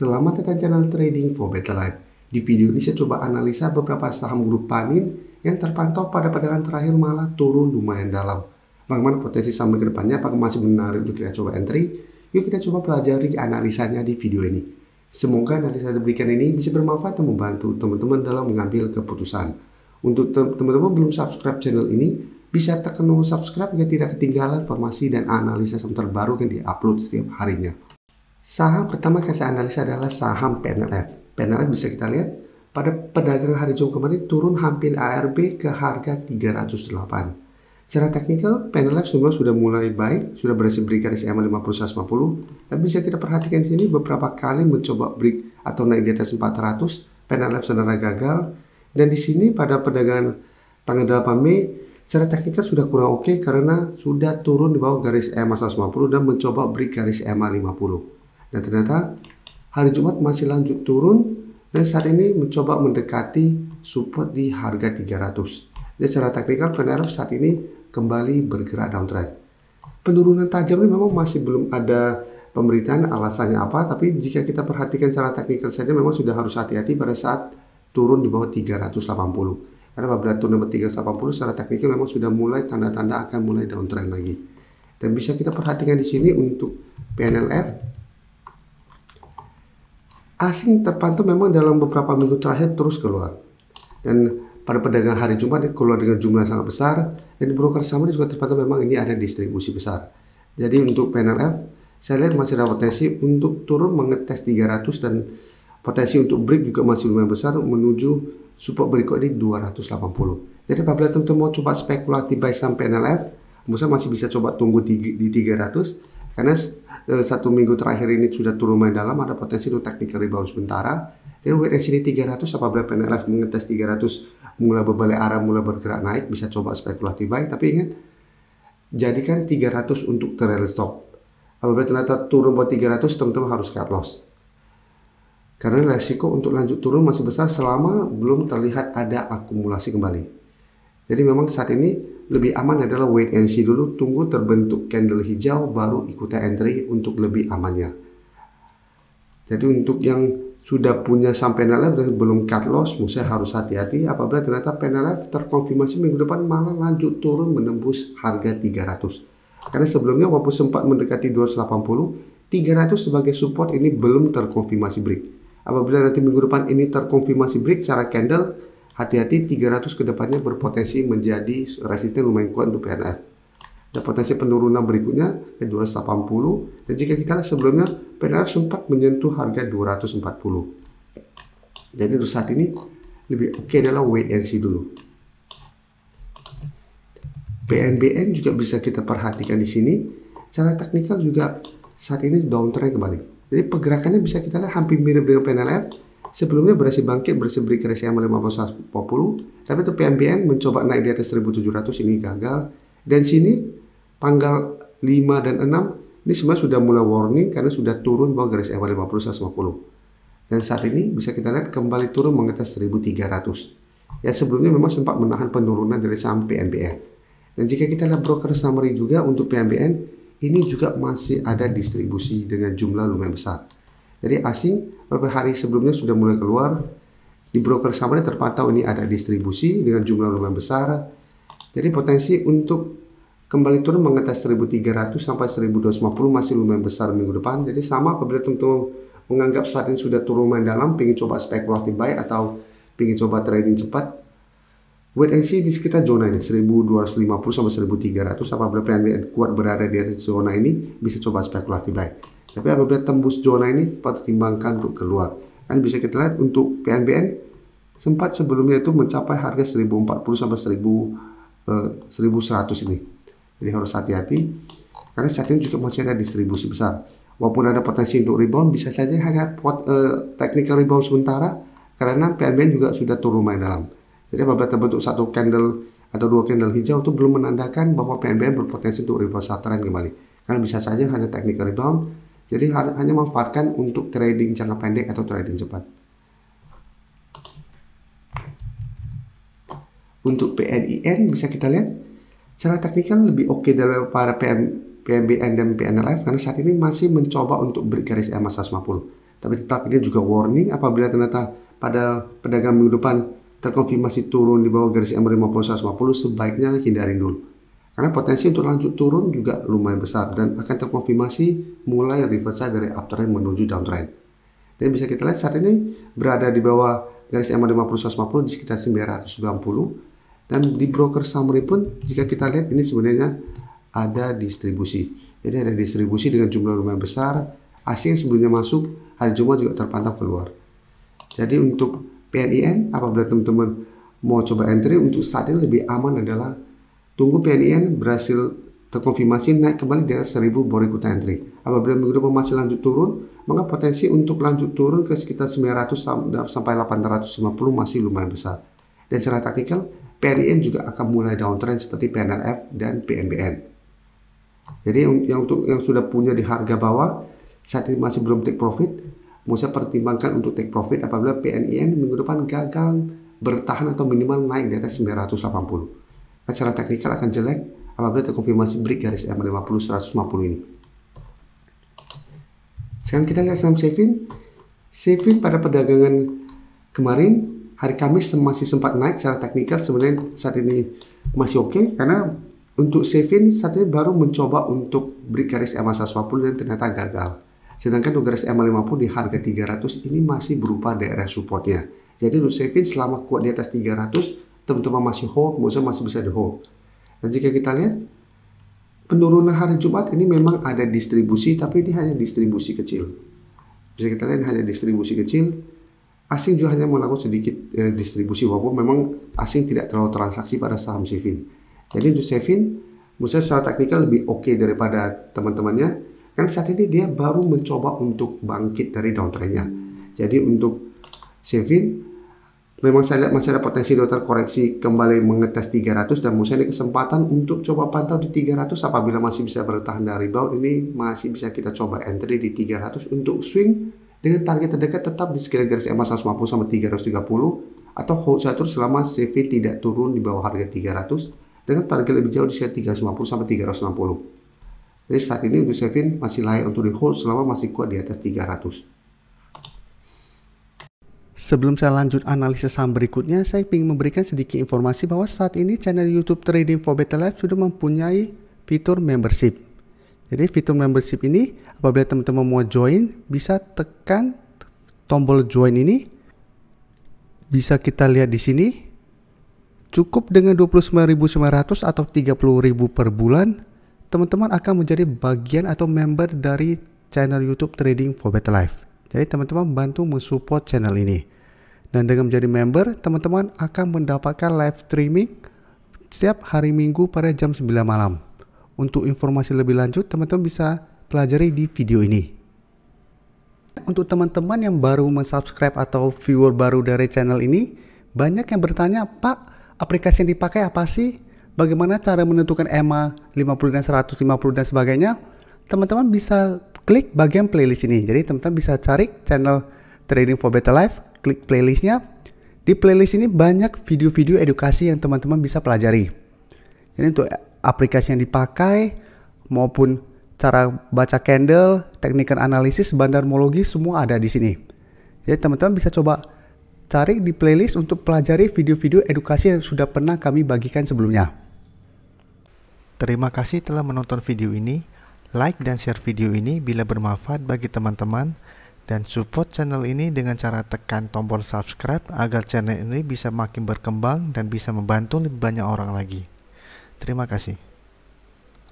Selamat datang channel Trading for Better Life. Di video ini saya coba analisa beberapa saham grup Panin yang terpantau pada pegangan terakhir malah turun lumayan dalam. Bagaimana potensi saham ke depannya? Apakah masih menarik untuk kita coba entry? Yuk kita coba pelajari analisanya di video ini. Semoga analisa yang diberikan ini bisa bermanfaat dan membantu teman-teman dalam mengambil keputusan. Untuk teman-teman belum subscribe channel ini, bisa tekan tombol subscribe agar tidak ketinggalan informasi dan analisa saham terbaru yang diupload setiap harinya. Saham pertama yang saya analisa adalah saham PNLF. PNLF bisa kita lihat pada perdagangan hari Jumat kemarin turun hampir ARB ke harga 308. Secara teknikal PNLF sebenarnya sudah mulai baik, sudah berhasil break garis EMA 50-150. Tapi bisa kita perhatikan di sini beberapa kali mencoba break atau naik di atas 400, PNLF sebenarnya gagal. Dan di sini pada perdagangan tanggal 8 Mei secara teknikal sudah kurang oke karena sudah turun di bawah garis EMA 150 dan mencoba break garis EMA 50. Dan ternyata hari Jumat masih lanjut turun dan saat ini mencoba mendekati support di harga 300. Jadi secara teknikal PNLF saat ini kembali bergerak downtrend. Penurunan tajam ini memang masih belum ada pemberitaan alasannya apa, tapi jika kita perhatikan secara teknikal saja memang sudah harus hati-hati pada saat turun di bawah 380. Karena apabila turun di bawah 380 secara teknikal memang sudah mulai tanda-tanda akan mulai downtrend lagi. Dan bisa kita perhatikan di sini untuk PNLF asing terpantau memang dalam beberapa minggu terakhir terus keluar. Dan pada perdagangan hari Jumat keluar dengan jumlah sangat besar. Dan di broker saham ini juga terpantau memang ini ada distribusi besar. Jadi untuk PNLF saya lihat masih ada potensi untuk turun mengetes 300 dan potensi untuk break juga masih lumayan besar menuju support berikut di 280. Jadi apabila teman-teman mau coba spekulatif buy saham PNLF, masih bisa coba tunggu di 300 karena satu minggu terakhir ini sudah turun main dalam, ada potensi untuk technical rebound sementara. Jadi wait and see di 300 apabila PNLF mengetes 300 mulai berbalik arah, mulai bergerak naik, bisa coba spekulatif buy. Tapi ingat, jadikan 300 untuk trailing stop. Apabila ternyata turun buat 300, teman-teman harus cut loss. Karena resiko untuk lanjut turun masih besar selama belum terlihat ada akumulasi kembali. Jadi memang saat ini lebih aman adalah wait and see dulu, tunggu terbentuk candle hijau baru ikuti entry untuk lebih amannya. Jadi untuk yang sudah punya saham PNLF dan belum cut loss, saya harus hati-hati apabila ternyata PNLF terkonfirmasi minggu depan malah lanjut turun menembus harga 300. Karena sebelumnya walaupun sempat mendekati 280, 300 sebagai support ini belum terkonfirmasi break. Apabila nanti minggu depan ini terkonfirmasi break secara candle, hati-hati 300 ke depannya berpotensi menjadi resisten lumayan kuat untuk PNLF. Dan potensi penurunan berikutnya ke 280. Dan jika kita lihat sebelumnya PNLF sempat menyentuh harga 240. Jadi untuk saat ini lebih oke adalah wait and see dulu. PNBN juga bisa kita perhatikan di sini. Secara teknikal juga saat ini downtrend kembali. Jadi pergerakannya bisa kita lihat hampir mirip dengan PNLF. Sebelumnya berhasil bangkit, berhasil break garis EMA 50-140, tapi itu PNBN mencoba naik di atas 1700, ini gagal. Dan sini tanggal 5 dan 6 ini sebenarnya sudah mulai warning karena sudah turun bawah garis EMA 50-150. Dan saat ini bisa kita lihat kembali turun mengetes 1300. Yang sebelumnya memang sempat menahan penurunan dari saham PNBN. Dan jika kita lihat broker summary juga untuk PNBN, ini juga masih ada distribusi dengan jumlah lumayan besar. Jadi asing beberapa hari sebelumnya sudah mulai keluar. Di broker summary terpantau ini ada distribusi dengan jumlah lumayan besar. Jadi potensi untuk kembali turun mengetes 1300 sampai 1250 masih lumayan besar minggu depan. Jadi sama apabila teman-teman menganggap saat ini sudah turun main dalam, ingin coba spekulatif buy atau ingin coba trading cepat, wait and see di sekitar zona ini 1250 sampai 1300. Apabila PNBN kuat berada di atas zona ini, bisa coba spekulatif buy. Tapi apabila tembus zona ini pertimbangkan untuk keluar. Kan bisa kita lihat untuk PNBN sempat sebelumnya itu mencapai harga 1040 sampai 1100 ini. Jadi harus hati-hati karena saat ini juga masih ada distribusi besar. Walaupun ada potensi untuk rebound, bisa saja hanya technical rebound sementara karena PNBN juga sudah turun main dalam. Jadi apabila terbentuk satu candle atau dua candle hijau itu belum menandakan bahwa PNBN berpotensi untuk reversal trend kembali. Karena bisa saja hanya technical rebound. Jadi hanya manfaatkan untuk trading jangka pendek atau trading cepat. Untuk PNIN bisa kita lihat secara teknikal lebih oke daripada PNBN dan PNLF karena saat ini masih mencoba untuk break garis EMA 150. Tapi tetap ini juga warning, apabila ternyata pada pedagang minggu depan terkonfirmasi turun di bawah garis EMA 50 150, sebaiknya hindarin dulu. Karena potensi untuk lanjut turun juga lumayan besar dan akan terkonfirmasi mulai reverse dari uptrend menuju downtrend. Jadi bisa kita lihat saat ini berada di bawah garis EMA 50 150 di sekitar 990, dan di broker summary pun jika kita lihat ini sebenarnya ada distribusi. Jadi ada distribusi dengan jumlah lumayan besar. Asing sebelumnya masuk, hari Jumat juga terpantau keluar. Jadi untuk PNIN, apabila teman-teman mau coba entry, untuk saat ini lebih aman adalah tunggu PNIN berhasil terkonfirmasi naik kembali di atas 1000 baru ikut entry. Apabila minggu depan masih lanjut turun, maka potensi untuk lanjut turun ke sekitar 900 sampai 850 masih lumayan besar. Dan secara taktikal, PNIN juga akan mulai downtrend seperti PNLF dan PNBN. Jadi yang sudah punya di harga bawah saat ini masih belum take profit, mau saya pertimbangkan untuk take profit apabila PNIN minggu depan gagal bertahan atau minimal naik di atas 980. Secara teknikal akan jelek apabila terkonfirmasi break garis EMA 50 150 ini. Sekarang kita lihat saham Sevin. Sevin pada perdagangan kemarin hari Kamis masih sempat naik. Secara teknikal sebenarnya saat ini masih oke, karena untuk Sevin saat ini baru mencoba untuk break garis EMA 150 dan ternyata gagal. Sedangkan untuk garis EMA 50 di harga 300 ini masih berupa daerah supportnya. Jadi untuk Sevin selama kuat di atas 300, teman-teman masih hold, maksudnya masih bisa di hold. Dan jika kita lihat penurunan hari Jumat ini memang ada distribusi, tapi ini hanya distribusi kecil. Bisa kita lihat hanya distribusi kecil. Asing juga hanya melakukan sedikit distribusi, walaupun memang asing tidak terlalu transaksi pada saham Sevin. Jadi untuk Sevin, menurut saya secara teknikal lebih oke daripada teman-temannya, karena saat ini dia baru mencoba untuk bangkit dari downtrendnya. Jadi untuk Sevin, memang saya lihat masih ada potensi dokter koreksi kembali mengetes 300, dan menurut saya ini kesempatan untuk coba pantau di 300. Apabila masih bisa bertahan dari rebound ini, masih bisa kita coba entry di 300 untuk swing dengan target terdekat tetap di sekitar garis EMA 150 sampai 330, atau hold satu selama Sevin tidak turun di bawah harga 300 dengan target lebih jauh di sekitar 350 sampai 360. Jadi saat ini untuk Sevin masih layak untuk di hold selama masih kuat di atas 300. Sebelum saya lanjut analisis saham berikutnya, saya ingin memberikan sedikit informasi bahwa saat ini channel YouTube Trading for Better Life sudah mempunyai fitur membership. Jadi fitur membership ini apabila teman-teman mau join, bisa tekan tombol join ini. Bisa kita lihat di sini. Cukup dengan 29.900 atau 30.000 per bulan, teman-teman akan menjadi bagian atau member dari channel YouTube Trading for Better Life. Jadi teman-teman bantu mensupport channel ini. Dan dengan menjadi member, teman-teman akan mendapatkan live streaming setiap hari Minggu pada jam 9 malam. Untuk informasi lebih lanjut, teman-teman bisa pelajari di video ini. Untuk teman-teman yang baru mensubscribe atau viewer baru dari channel ini, banyak yang bertanya, Pak, aplikasi yang dipakai apa sih? Bagaimana cara menentukan EMA 50 dan 150 dan sebagainya? Teman-teman bisa klik bagian playlist ini. Jadi teman-teman bisa cari channel Trading for Better Life, klik playlistnya. Di playlist ini banyak video-video edukasi yang teman-teman bisa pelajari. Jadi untuk aplikasi yang dipakai maupun cara baca candle, teknikal analisis, bandarmologi, semua ada di sini. Jadi teman-teman bisa coba cari di playlist untuk pelajari video-video edukasi yang sudah pernah kami bagikan sebelumnya. Terima kasih telah menonton video ini. Like dan share video ini bila bermanfaat bagi teman-teman, dan support channel ini dengan cara tekan tombol subscribe agar channel ini bisa makin berkembang dan bisa membantu lebih banyak orang lagi. Terima kasih.